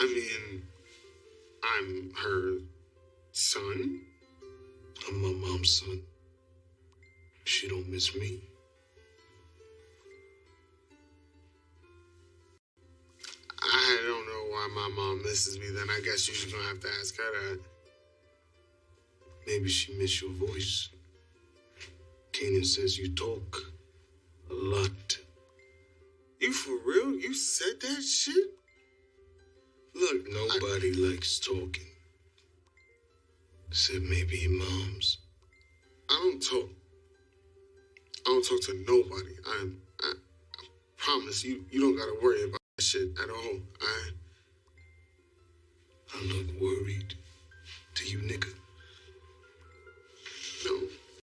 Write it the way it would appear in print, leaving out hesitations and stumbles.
I mean, I'm her son. I'm my mom's son. She don't miss me. I don't know why my mom misses me. Then I guess you're just gonna have to ask her that. Maybe she miss your voice. Kanan says you talk a lot. You for real? You said that shit? Look, nobody likes talking. Except maybe your moms. I don't talk to nobody. I promise you don't gotta worry about that shit at all. I look worried. Do you, nigga?